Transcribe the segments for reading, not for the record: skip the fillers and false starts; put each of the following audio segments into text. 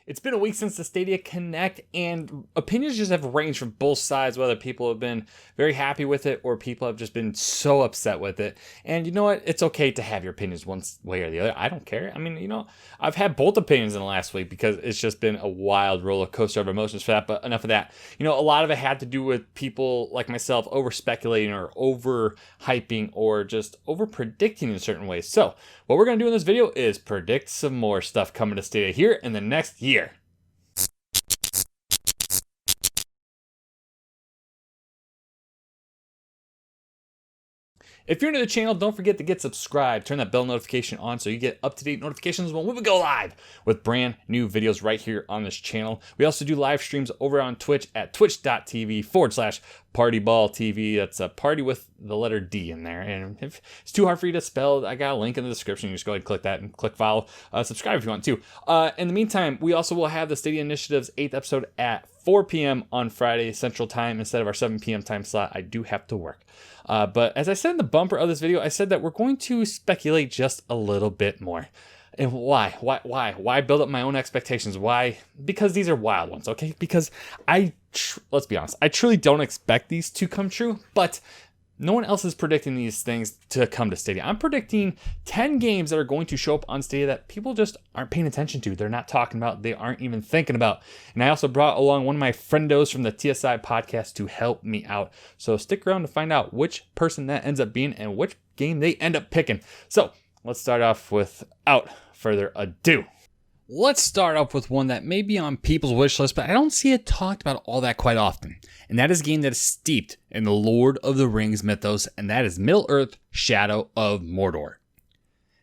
It's been a week since the Stadia Connect, and opinions just have ranged from both sides, whether people have been very happy with it or people have just been so upset with it. And you know what? It's okay to have your opinions one way or the other. I don't care. I mean, I've had both opinions in the last week because it's just been a wild roller coaster of emotions for that. But enough of that. A lot of it had to do with people like myself over speculating or over hyping or just over predicting in certain ways. So what we're going to do in this video is predict some more stuff coming to Stadia here in the next year. If you're new to the channel, don't forget to get subscribed. Turn that bell notification on so you get up-to-date notifications when we go live with brand new videos right here on this channel. We also do live streams over on Twitch at twitch.tv/partyballtv. That's a party with the letter D in there. And if it's too hard for you to spell, I got a link in the description. You just go ahead and click that and click follow. Subscribe if you want to. In the meantime, we also will have the Stadia Initiative's 8th episode at 4 p.m. on Friday Central Time instead of our 7 p.m. time slot. I do have to work. But as I said in the bumper of this video, I said that we're going to speculate just a little bit more. And why? Why build up my own expectations? Why? Because these are wild ones, okay? Because let's be honest, I truly don't expect these to come true, but no one else is predicting these things to come to Stadia. I'm predicting 10 games that are going to show up on Stadia that people just aren't paying attention to. They're not talking about. They aren't even thinking about. And I also brought along one of my friendos from the TSI podcast to help me out. So stick around to find out which person that ends up being and which game they end up picking. So let's start off without further ado. Let's start off with one that may be on people's wish list, but I don't see it talked about all that quite often. And that is a game that is steeped in the Lord of the Rings mythos, and that is Middle-earth: Shadow of Mordor.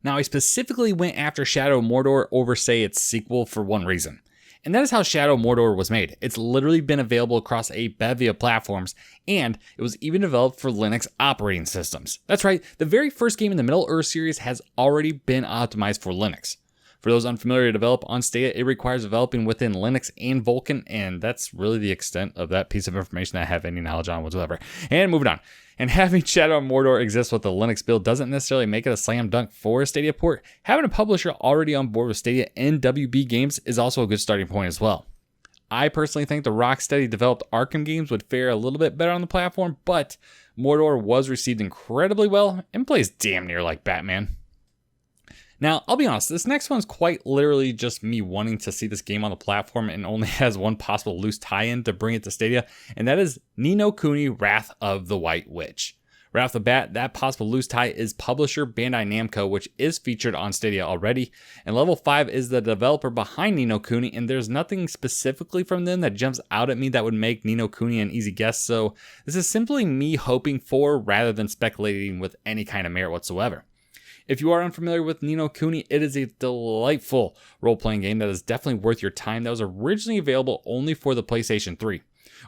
Now, I specifically went after Shadow of Mordor over, say, its sequel for one reason. And that is how Shadow of Mordor was made. It's literally been available across a bevy of platforms, and it was even developed for Linux operating systems. That's right, the very first game in the Middle-earth series has already been optimized for Linux. For those unfamiliar to develop on Stadia, it requires developing within Linux and Vulkan, and that's really the extent of that piece of information that I have any knowledge on whatsoever. And moving on. And having Shadow of Mordor exist with a Linux build doesn't necessarily make it a slam dunk for a Stadia port. Having a publisher already on board with Stadia and WB Games is also a good starting point as well. I personally think the Rocksteady developed Arkham games would fare a little bit better on the platform, but Mordor was received incredibly well and plays damn near like Batman. Now, I'll be honest, this next one's quite literally just me wanting to see this game on the platform and only has one possible loose tie-in to bring it to Stadia, and that is Ni no Kuni: Wrath of the White Witch. Right off the bat, that possible loose tie is publisher Bandai Namco, which is featured on Stadia already, and Level 5 is the developer behind Ni no Kuni, and there's nothing specifically from them that jumps out at me that would make Ni no Kuni an easy guess, so this is simply me hoping for rather than speculating with any kind of merit whatsoever. If you are unfamiliar with Ni no Kuni, it is a delightful role-playing game that is definitely worth your time that was originally available only for the PlayStation 3.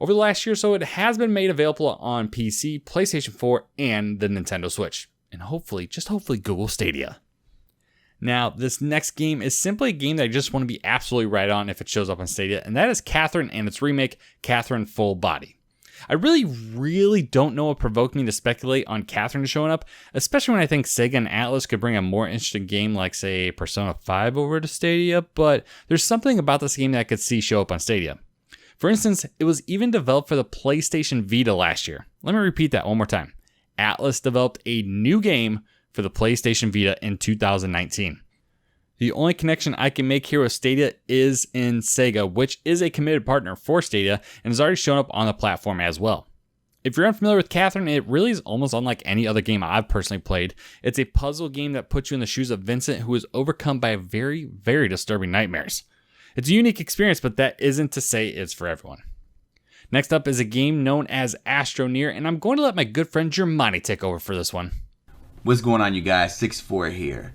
Over the last year or so, it has been made available on PC, PlayStation 4, and the Nintendo Switch. And hopefully, just hopefully, Google Stadia. Now, this next game is simply a game that I just want to be absolutely right on if it shows up on Stadia, and that is Catherine and its remake, Catherine Full Body. I really don't know what provoked me to speculate on Catherine showing up, especially when I think Sega and Atlas could bring a more interesting game like, say, Persona 5 over to Stadia, but there's something about this game that I could see show up on Stadia. For instance, it was even developed for the PlayStation Vita last year. Let me repeat that one more time. Atlas developed a new game for the PlayStation Vita in 2019. The only connection I can make here with Stadia is in Sega, which is a committed partner for Stadia and has already shown up on the platform as well. If you're unfamiliar with Catherine, it really is almost unlike any other game I've personally played. It's a puzzle game that puts you in the shoes of Vincent, who is overcome by very disturbing nightmares. It's a unique experience, but that isn't to say it's for everyone. Next up is a game known as Astroneer, and I'm going to let my good friend Germani take over for this one. What's going on, you guys? 6-4 here.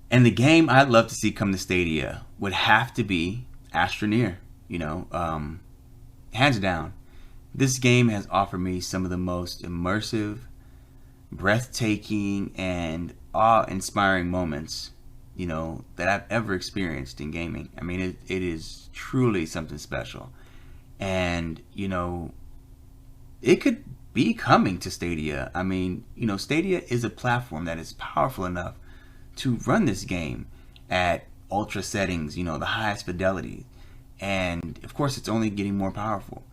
And the game I'd love to see come to Stadia would have to be Astroneer, hands down. This game has offered me some of the most immersive, breathtaking, and awe-inspiring moments, that I've ever experienced in gaming. I mean, it is truly something special. And, it could be coming to Stadia. I mean, Stadia is a platform that is powerful enough to run this game at ultra settings, the highest fidelity. And of course, it's only getting more powerful.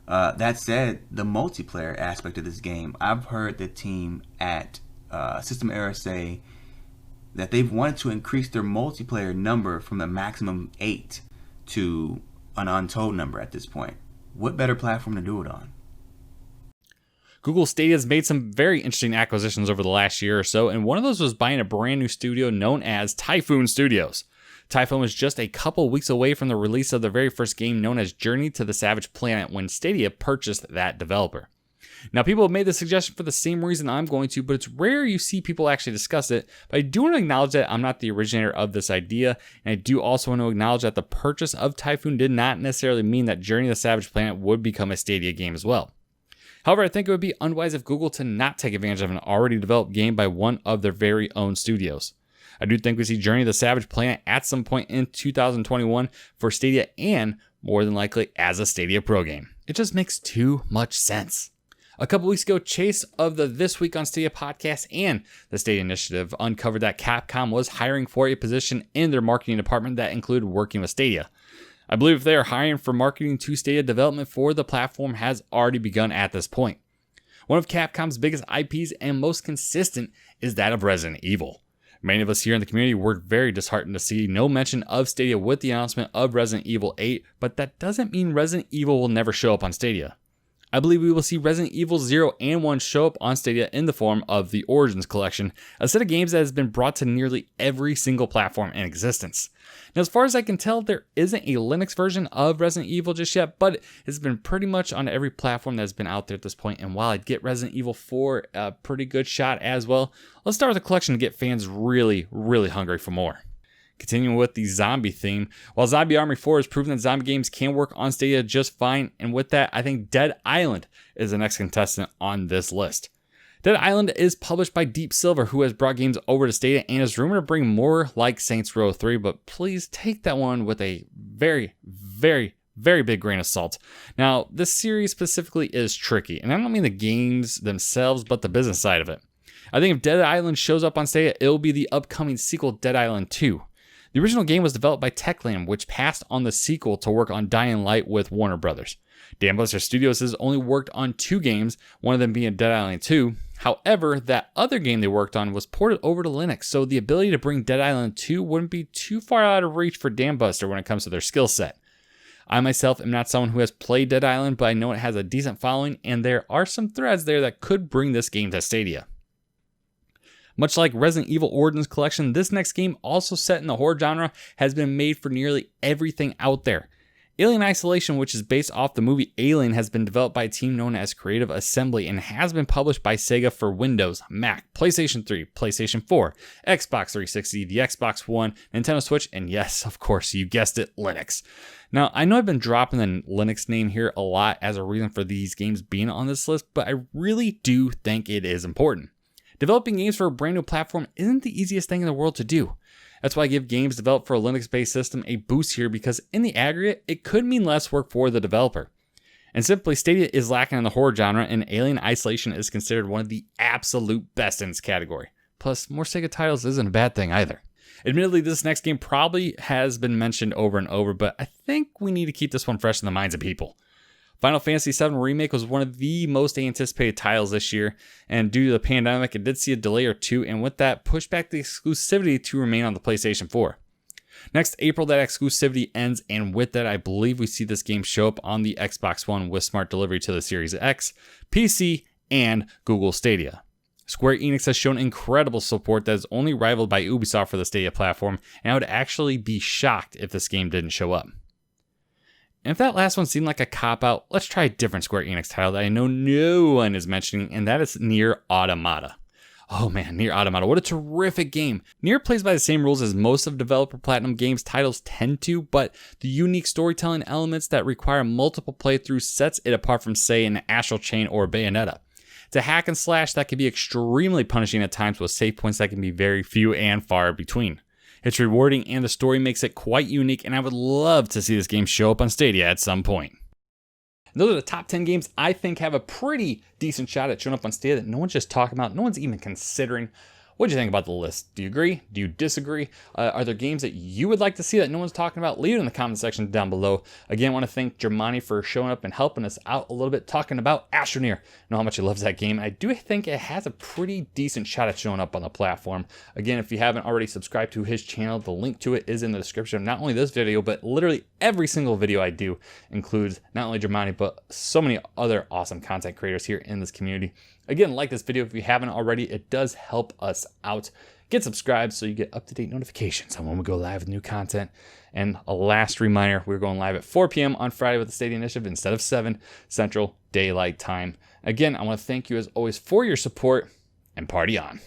That said, the multiplayer aspect of this game, I've heard the team at System Era say that they've wanted to increase their multiplayer number from a maximum 8 to an untold number at this point. What better platform to do it on? Google Stadia has made some very interesting acquisitions over the last year or so, and one of those was buying a brand new studio known as Typhoon Studios. Typhoon was just a couple weeks away from the release of their very first game known as Journey to the Savage Planet when Stadia purchased that developer. Now, people have made the suggestion for the same reason I'm going to, but it's rare you see people actually discuss it. But I do want to acknowledge that I'm not the originator of this idea, and I do also want to acknowledge that the purchase of Typhoon did not necessarily mean that Journey to the Savage Planet would become a Stadia game as well. However, I think it would be unwise of Google to not take advantage of an already developed game by one of their very own studios. I do think we see Journey to the Savage Planet at some point in 2021 for Stadia and more than likely as a Stadia Pro game. It just makes too much sense. A couple weeks ago, Chase of the This Week on Stadia podcast and the Stadia Initiative uncovered that Capcom was hiring for a position in their marketing department that included working with Stadia. I believe if they are hiring for marketing to Stadia, development for the platform has already begun at this point. One of Capcom's biggest IPs and most consistent is that of Resident Evil. Many of us here in the community were very disheartened to see no mention of Stadia with the announcement of Resident Evil 8, but that doesn't mean Resident Evil will never show up on Stadia. I believe we will see Resident Evil 0 and 1 show up on Stadia in the form of the Origins Collection, a set of games that has been brought to nearly every single platform in existence. Now, as far as I can tell, there isn't a Linux version of Resident Evil just yet, but it's been pretty much on every platform that's been out there at this point, and while I'd get Resident Evil 4 a pretty good shot as well, let's start with the collection to get fans really, really hungry for more. Continuing with the zombie theme, while Zombie Army 4 has proven that zombie games can work on Stadia just fine, and with that, I think Dead Island is the next contestant on this list. Dead Island is published by Deep Silver, who has brought games over to Stadia and is rumored to bring more like Saints Row 3, but please take that one with a very, very, very big grain of salt. Now, this series specifically is tricky, and I don't mean the games themselves, but the business side of it. I think if Dead Island shows up on Stadia, it'll be the upcoming sequel, Dead Island 2. The original game was developed by Techland, which passed on the sequel to work on Dying Light with Warner Brothers. Dan Buster Studios has only worked on 2 games, one of them being Dead Island 2. However, that other game they worked on was ported over to Linux, so the ability to bring Dead Island 2 wouldn't be too far out of reach for Dan Buster when it comes to their skill set. I myself am not someone who has played Dead Island, but I know it has a decent following, and there are some threads there that could bring this game to Stadia. Much like Resident Evil Origins Collection, this next game, also set in the horror genre, has been made for nearly everything out there. Alien Isolation, which is based off the movie Alien, has been developed by a team known as Creative Assembly and has been published by Sega for Windows, Mac, PlayStation 3, PlayStation 4, Xbox 360, the Xbox One, Nintendo Switch, and yes, of course, you guessed it, Linux. Now, I know I've been dropping the Linux name here a lot as a reason for these games being on this list, but I really do think it is important. Developing games for a brand new platform isn't the easiest thing in the world to do. That's why I give games developed for a Linux-based system a boost here, because in the aggregate, it could mean less work for the developer. And simply, Stadia is lacking in the horror genre, and Alien Isolation is considered one of the absolute best in its category. Plus, more Sega titles isn't a bad thing either. Admittedly, this next game probably has been mentioned over and over, but I think we need to keep this one fresh in the minds of people. Final Fantasy VII Remake was one of the most anticipated titles this year, and due to the pandemic, it did see a delay or two, and with that, pushed back the exclusivity to remain on the PlayStation 4. Next April, that exclusivity ends, and with that, I believe we see this game show up on the Xbox One with smart delivery to the Series X, PC, and Google Stadia. Square Enix has shown incredible support that is only rivaled by Ubisoft for the Stadia platform, and I would actually be shocked if this game didn't show up. And if that last one seemed like a cop-out, let's try a different Square Enix title that I know no one is mentioning, and that is Nier Automata. Oh man, Nier Automata, what a terrific game. Nier plays by the same rules as most of Developer Platinum Games titles tend to, but the unique storytelling elements that require multiple playthroughs sets it apart from, say, an Astral Chain or Bayonetta. It's a hack and slash that can be extremely punishing at times with save points that can be very few and far between. It's rewarding and the story makes it quite unique, and I would love to see this game show up on Stadia at some point. And those are the top 10 games I think have a pretty decent shot at showing up on Stadia that no one's just talking about, no one's even considering. What do you think about the list? Do you agree? Do you disagree? Are there games that you would like to see that no one's talking about? Leave it in the comment section down below. Again, I want to thank Germani for showing up and helping us out a little bit, talking about Astroneer. I know how much he loves that game. I do think it has a pretty decent shot at showing up on the platform. Again, if you haven't already subscribed to his channel, the link to it is in the description of not only this video, but literally every single video I do includes not only Germani, but so many other awesome content creators here in this community. Again, like this video if you haven't already. It does help us out. Get subscribed so you get up-to-date notifications on when we go live with new content. And a last reminder, we're going live at 4 p.m. on Friday with the Stadia Initiative instead of 7 Central Daylight Time. Again, I want to thank you as always for your support, and party on.